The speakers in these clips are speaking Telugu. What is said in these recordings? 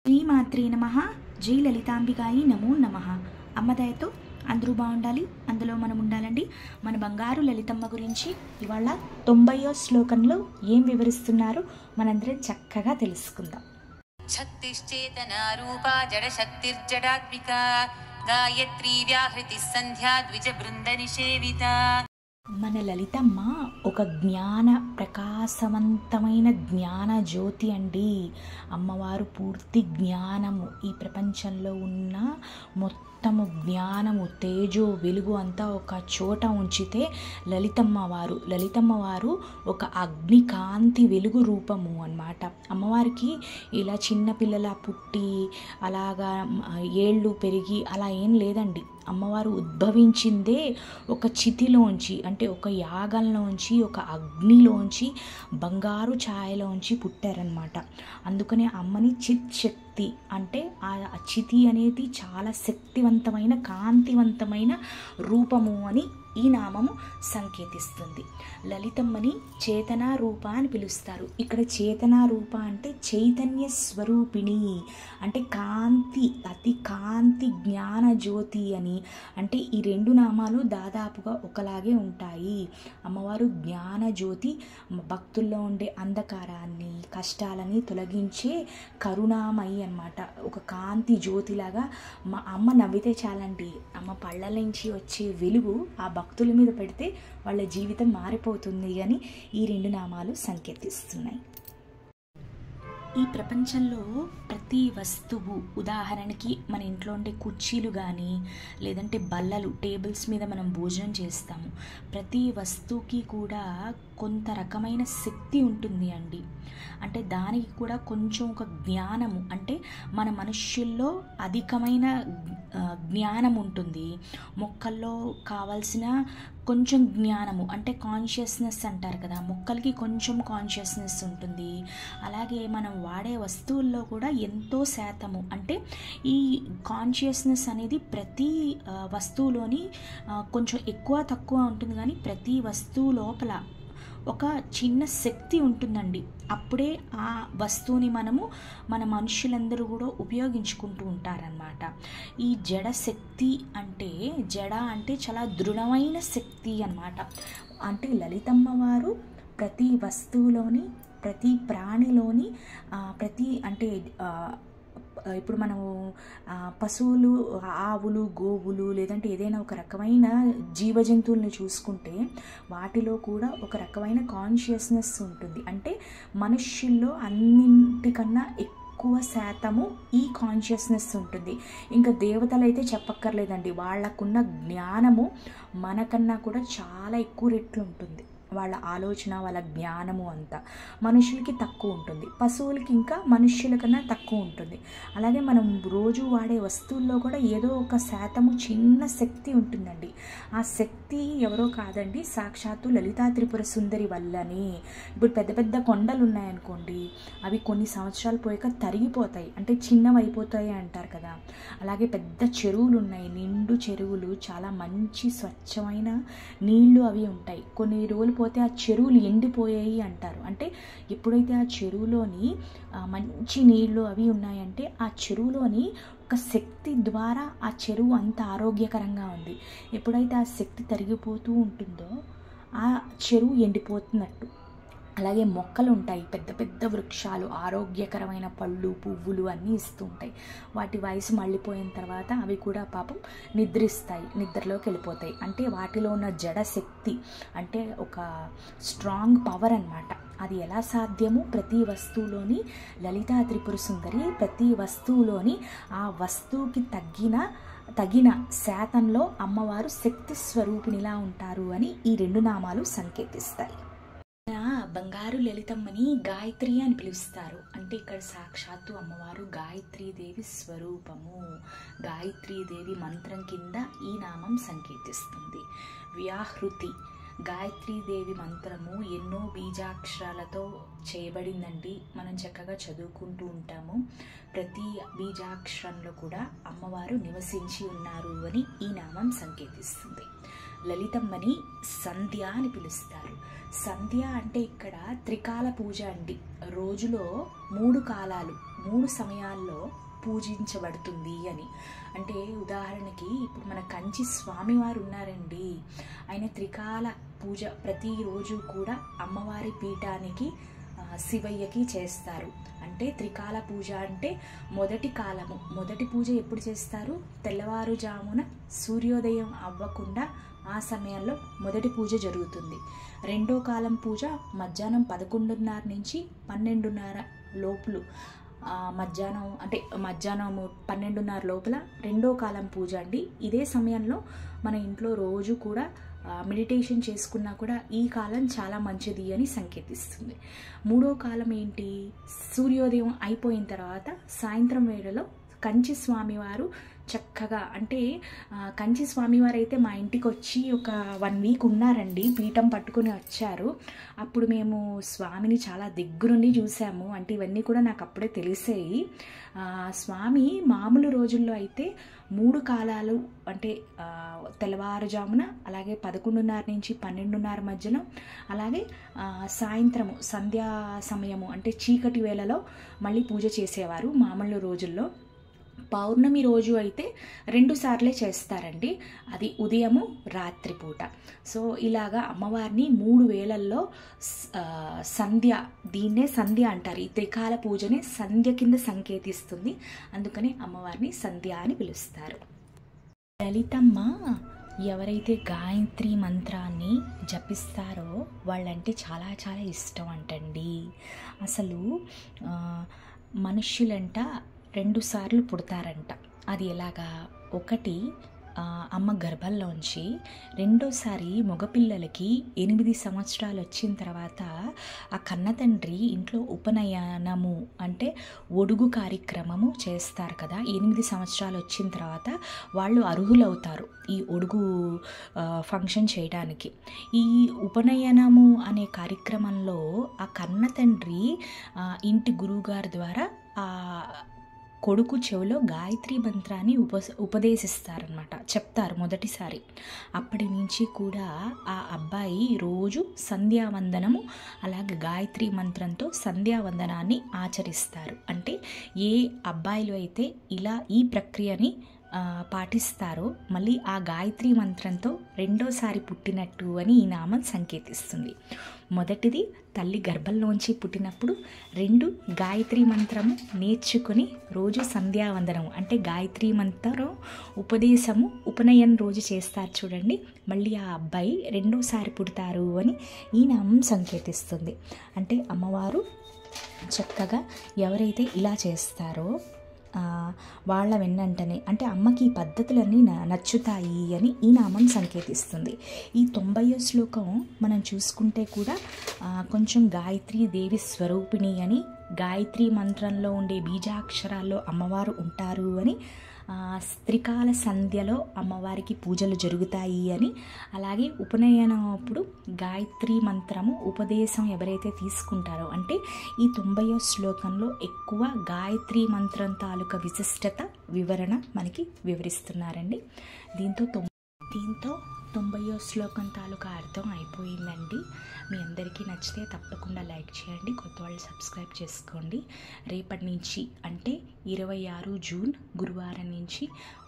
శ్రీమాత్రే నమః. జై లలితాంబికాయి నమో నమః. అమ్మదయతో అందరూ బాగుండాలి, అందులో మనం ఉండాలండి. మన బంగారు లలితమ్మ గురించి ఇవాళ 90వ శ్లోకంలో ఏం వివరిస్తున్నారో మనందరం చక్కగా తెలుసుకుందాం. శక్తిశ్చేతనా రూపా జడశక్తిర్జడాత్మికా గాయత్రీ వ్యాహృతి సంధ్యా ద్విజ బృంద నిషేవిత. మన లలితమ్మ ఒక జ్ఞాన ప్రకాశవంతమైన జ్ఞాన జ్యోతి అండి. అమ్మవారు పూర్తి జ్ఞానము, ఈ ప్రపంచంలో ఉన్న మొత్తము జ్ఞానము, తేజో, వెలుగు అంతా ఒక చోట ఉంచితే లలితమ్మ వారు ఒక అగ్నికాంతి వెలుగు రూపము అన్నమాట. అమ్మవారికి ఇలా చిన్నపిల్లల పుట్టి అలాగా ఏళ్ళు పెరిగి అలా ఏం లేదండి. అమ్మవారు ఉద్భవించిందే ఒక చితిలోంచి, అంటే ఒక యాగంలోంచి, ఒక అగ్నిలోంచి, బంగారు ఛాయలోంచి పుట్టారనమాట. అందుకనే అమ్మని చిత్ శక్తి అంటే ఆ చితి అనేది చాలా శక్తివంతమైన, కాంతివంతమైన రూపము అని ఈ నామము సంకేతిస్తుంది. లలితమ్మని చేతనా రూప అని పిలుస్తారు. ఇక్కడ చేతనా రూప అంటే చైతన్య స్వరూపిణి, అంటే కాంతి, అతి కాంతి జ్ఞాన జ్యోతి అని. అంటే ఈ రెండు నామాలు దాదాపుగా ఒకలాగే ఉంటాయి. అమ్మవారు జ్ఞాన జ్యోతి, భక్తుల్లో ఉండే అంధకారాన్ని, కష్టాలని తొలగించే కరుణామయి అన్నమాట. ఒక కాంతి జ్యోతిలాగా మా అమ్మ నవ్వితే చాలండి, అమ్మ పళ్ళ నుంచి వచ్చే వెలుగు ఆ భక్తుల మీద పెడితే వాళ్ళ జీవితం మారిపోతుంది అని ఈ రెండు నామాలు సంకేతిస్తున్నాయి. ఈ ప్రపంచంలో ప్రతి వస్తువు, ఉదాహరణకి మన ఇంట్లో ఉండే కుర్చీలు కానీ లేదంటే బల్లలు, టేబుల్స్ మీద మనం భోజనం చేస్తాము. ప్రతి వస్తువుకి కూడా కొంత రకమైన శక్తి ఉంటుంది అండి. అంటే దానికి కూడా కొంచెం ఒక జ్ఞానము, అంటే మన మనుష్యుల్లో అధికమైన జ్ఞానం ఉంటుంది. మొక్కల్లో కావాల్సిన కొంచెం జ్ఞానము, అంటే కాన్షియస్నెస్ అంటారు కదా, మొక్కలకి కొంచెం కాన్షియస్నెస్ ఉంటుంది. అలాగే మనం వాడే వస్తువుల్లో కూడా ఎంతో శాతము, అంటే ఈ కాన్షియస్నెస్ అనేది ప్రతి వస్తువులోని కొంచెం ఎక్కువ తక్కువ ఉంటుంది, కానీ ప్రతి వస్తువు లోపల ఒక చిన్న శక్తి ఉంటుందండి. అప్పుడే ఆ వస్తువుని మన మనుషులందరూ కూడా ఉపయోగించుకుంటూ ఉంటారనమాట. ఈ జడ శక్తి అంటే, జడ అంటే చాలా దృఢమైన శక్తి అన్నమాట. అంటే లలితమ్మ వారు ప్రతి వస్తువులోని, ప్రతి ప్రాణిలోని, అంటే ఇప్పుడు మనము పశువులు, ఆవులు, గోవులు లేదంటే ఏదైనా ఒక రకమైన జీవజంతువుల్ని చూసుకుంటే వాటిలో కూడా ఒక రకమైన కాన్షియస్నెస్ ఉంటుంది. అంటే మనుష్యుల్లో అన్నింటికన్నా ఎక్కువ శాతము ఈ కాన్షియస్నెస్ ఉంటుంది. ఇంకా దేవతలు అయితే చెప్పక్కర్లేదండి, వాళ్ళకున్న జ్ఞానము మనకన్నా కూడా చాలా ఎక్కువ రెట్లు ఉంటుంది. వాళ్ళ ఆలోచన, వాళ్ళ జ్ఞానము అంతా మనుషులకి తక్కువ ఉంటుంది, పశువులకి ఇంకా మనుష్యుల కన్నా తక్కువ ఉంటుంది. అలాగే మనం రోజు వాడే వస్తువుల్లో కూడా ఏదో ఒక శాతము చిన్న శక్తి ఉంటుందండి. ఆ శక్తి ఎవరో కాదండి, సాక్షాత్తు లలితా త్రిపుర సుందరి వల్లనే. ఇప్పుడు పెద్ద పెద్ద కొండలు ఉన్నాయనుకోండి, అవి కొన్ని సంవత్సరాలు పోయాక తరిగిపోతాయి, అంటే చిన్నవి అయిపోతాయి అంటారు కదా. అలాగే పెద్ద చెరువులు ఉన్నాయి, నిండు చెరువులు, చాలా మంచి స్వచ్ఛమైన నీళ్లు అవి ఉంటాయి. కొన్ని రోజులు పోతే ఆ చెరువులు ఎండిపోయాయి అంటారు. అంటే ఎప్పుడైతే ఆ చెరువులోని మంచి నీళ్లు అవి ఉన్నాయంటే ఆ చెరువులోని ఒక శక్తి ద్వారా ఆ చెరువు అంత ఆరోగ్యకరంగా ఉంది. ఎప్పుడైతే ఆ శక్తి తరిగిపోతూ ఉంటుందో ఆ చెరువు ఎండిపోతున్నట్టు. అలాగే మొక్కలు ఉంటాయి, పెద్ద పెద్ద వృక్షాలు, ఆరోగ్యకరమైన పళ్ళు, పువ్వులు అన్నీ ఇస్తూ ఉంటాయి. వాటి వయసు మళ్ళీపోయిన తర్వాత అవి కూడా పాపం నిద్రిస్తాయి, నిద్రలోకి వెళ్ళిపోతాయి. అంటే వాటిలో ఉన్న జడ శక్తి అంటే ఒక స్ట్రాంగ్ పవర్ అన్నమాట. అది ఎలా సాధ్యము? ప్రతి వస్తువులోని లలితా త్రిపుర సుందరి ప్రతి వస్తువులోని ఆ వస్తువుకి తగిన శాతంలో అమ్మవారు శక్తి స్వరూపిణిలా ఉంటారు అని ఈ రెండు నామాలు సంకేతిస్తాయి. బంగారు లలితమ్మని గాయత్రి అని పిలుస్తారు. అంటే ఇక్కడ సాక్షాత్తు అమ్మవారు గాయత్రీదేవి స్వరూపము. గాయత్రీదేవి మంత్రం కింద ఈ నామం సంకేతిస్తుంది. వ్యాహృతి, గాయత్రీదేవి మంత్రము ఎన్నో బీజాక్షరాలతో చేయబడిందండి. మనం చక్కగా చదువుకుంటూ ఉంటాము. ప్రతి బీజాక్షరంలో కూడా అమ్మవారు నివసించి ఉన్నారు అని ఈ నామం సంకేతిస్తుంది. లలితమ్మని సంధ్య అని పిలుస్తారు. సంధ్య అంటే ఇక్కడ త్రికాల పూజ అండి. రోజులో 3 కాలాలు 3 సమయాల్లో పూజించబడుతుంది అని. అంటే ఉదాహరణకి ఇప్పుడు మన కంచి స్వామివారు ఉన్నారండి, ఆయన త్రికాల పూజ ప్రతిరోజు కూడా అమ్మవారి పీఠానికి శివయ్యకి చేస్తారు. అంటే త్రికాల పూజ అంటే మొదటి పూజ ఎప్పుడు చేస్తారు? తెల్లవారుజామున సూర్యోదయం అవ్వకుండా ఆ సమయంలో మొదటి పూజ జరుగుతుంది. రెండో కాలం పూజ మధ్యాహ్నం 11:30 నుంచి 12:30 లోపులు, మధ్యాహ్నం 12:30 లోపల రెండో కాలం పూజ అండి. ఇదే సమయంలో మన ఇంట్లో రోజు కూడా మెడిటేషన్ చేసుకున్నా కూడా ఈ కాలం చాలా మంచిది అని సంకేతిస్తుంది. మూడో కాలం ఏంటి? సూర్యోదయం అయిపోయిన తర్వాత సాయంత్రం వేళలో కంచి స్వామివారు చక్కగా, అంటే కంచి స్వామివారు అయితే మా ఇంటికి వచ్చి ఒక 1 వీక్ ఉన్నారండి, పీఠం పట్టుకుని వచ్చారు. అప్పుడు మేము స్వామిని చాలా దగ్గరుండి చూసాము. అంటే ఇవన్నీ కూడా నాకు అప్పుడే తెలిసాయి. స్వామి మామూలు రోజుల్లో అయితే 3 కాలాలు, అంటే తెల్లవారుజామున, అలాగే 11:30 నుంచి 12:30 మధ్యలో, అలాగే సాయంత్రము సంధ్యా సమయము అంటే చీకటి వేళలో మళ్ళీ పూజ చేసేవారు మామూలు రోజుల్లో. పౌర్ణమి రోజు అయితే 2 సార్లే చేస్తారండి, అది ఉదయము రాత్రిపూట. సో ఇలాగా అమ్మవారిని 3 వేళల్లో దీన్నే సంధ్య అంటారు. ఈ త్రికాల పూజని సంధ్య కింద సంకేతిస్తుంది, అందుకని అమ్మవారిని సంధ్య అని పిలుస్తారు. లలితమ్మ ఎవరైతే గాయత్రి మంత్రాన్ని జపిస్తారో వాళ్ళంటే చాలా చాలా ఇష్టం అంటండి. అసలు మనుష్యులంట 2 సార్లు పుడతారంట. అది ఎలాగా? ఒకటి అమ్మ గర్భంలోంచి, రెండోసారి మగపిల్లలకి 8 సంవత్సరాలు వచ్చిన తర్వాత ఆ కన్నతండ్రి ఇంట్లో ఉపనయనము అంటే ఒడుగు కార్యక్రమము చేస్తారు కదా. 8 సంవత్సరాలు వచ్చిన తర్వాత వాళ్ళు అర్హులవుతారు ఈ ఒడుగు ఫంక్షన్ చేయడానికి. ఈ ఉపనయనము అనే కార్యక్రమంలో ఆ కన్నతండ్రి ఇంటి గురువుగారి ద్వారా ఆ కొడుకు చెవిలో గాయత్రి మంత్రాన్ని ఉపదేశిస్తారనమాట, చెప్తారు మొదటిసారి. అప్పటి నుంచి కూడా ఆ అబ్బాయి రోజు సంధ్యావందనము అలాగే గాయత్రి మంత్రంతో సంధ్యావందనాన్ని ఆచరిస్తారు. అంటే ఏ అబ్బాయిలు అయితే ఇలా ఈ ప్రక్రియని పాటిస్తారో మళ్ళీ ఆ గాయత్రి మంత్రంతో రెండోసారి పుట్టినట్టు అని ఈ నామం సంకేతిస్తుంది. మొదటిది తల్లి గర్భంలోంచి పుట్టినప్పుడు, 2 గాయత్రి మంత్రము నేర్చుకుని రోజు సంధ్యావందనము అంటే గాయత్రి మంత్రం ఉపదేశము ఉపనయన రోజు చేస్తారు చూడండి, మళ్ళీ ఆ అబ్బాయి రెండోసారి పుడతారు అని ఈ నామం సంకేతిస్తుంది. అంటే అమ్మవారు చక్కగా ఎవరైతే ఇలా చేస్తారో వాళ్ళ వెన్నంటనే, అంటే అమ్మకి ఈ పద్ధతులన్నీ నచ్చుతాయి అని ఈ నామం సంకేతిస్తుంది. ఈ 90వ శ్లోకం మనం చూసుకుంటే కూడా కొంచెం గాయత్రీ దేవి స్వరూపిణి అని, గాయత్రి మంత్రంలో ఉండే బీజాక్షరాల్లో అమ్మవారు ఉంటారు అని, త్రికాల సంధ్యలో అమ్మవారికి పూజలు జరుగుతాయి అని, అలాగే ఉపనయనం అప్పుడు గాయత్రి మంత్రము ఉపదేశం ఎవరైతే తీసుకుంటారో, అంటే ఈ 90వ శ్లోకంలో ఎక్కువ గాయత్రి మంత్రం తాలూకా విశిష్టత వివరణ మనకి వివరిస్తున్నారండి. దీంతో 90వ శ్లోకం తాలూకా అర్థం అయిపోయిందండి. మీ అందరికీ నచ్చితే తప్పకుండా లైక్ చేయండి, కొత్త వాళ్ళు సబ్స్క్రైబ్ చేసుకోండి. రేపటి నుంచి అంటే 26 జూన్ గురువారం నుంచి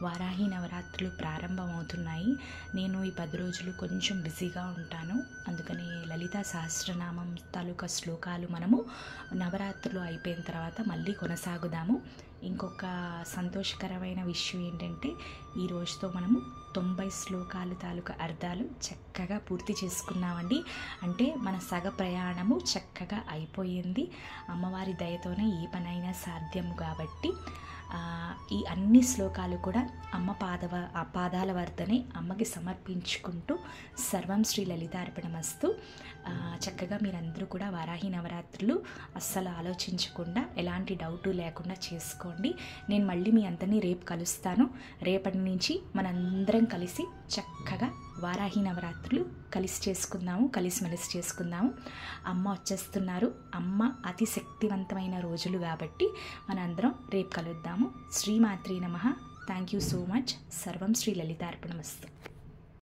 వారాహి నవరాత్రులు ప్రారంభమవుతున్నాయి. నేను ఈ 10 రోజులు కొంచెం బిజీగా ఉంటాను, అందుకని లలితా సహస్రనామం తాలూకా శ్లోకాలు మనము నవరాత్రులు అయిపోయిన తర్వాత మళ్ళీ కొనసాగుదాము. ఇంకొక సంతోషకరమైన విషయం ఏంటంటే ఈ రోజుతో మనము 90 శ్లోకాలు తాలూకా అర్థాలు చక్కగా పూర్తి చేసుకున్నామండి. అంటే మన సగ ప్రయాణము చక్కగా అయిపోయింది. అమ్మవారి దయతోనే ఏ పనైనా సాధ్యం కాబట్టి ఈ అన్ని శ్లోకాలు కూడా అమ్మ పాదాల వద్దనే అమ్మకి సమర్పించుకుంటూ సర్వం శ్రీ లలితార్పణమస్తు. చక్కగా మీరందరూ కూడా వారాహి నవరాత్రులు అస్సలు ఆలోచించకుండా ఎలాంటి డౌటు లేకుండా చేసుకోండి. నేను మళ్ళీ మీ అందరినీ రేపు కలుస్తాను. రేపటి నుంచి మనందరం కలిసి చక్కగా వారాహి నవరాత్రులు కలిసిమెలిసి చేసుకుందాము. అమ్మ వచ్చేస్తున్నారు. అమ్మ అతి శక్తివంతమైన రోజులు కాబట్టి మనందరం రేపు కలుద్దాము. శ్రీమాత్రే నమః. Thank you so much. సర్వం శ్రీ లలితార్పణమస్తు.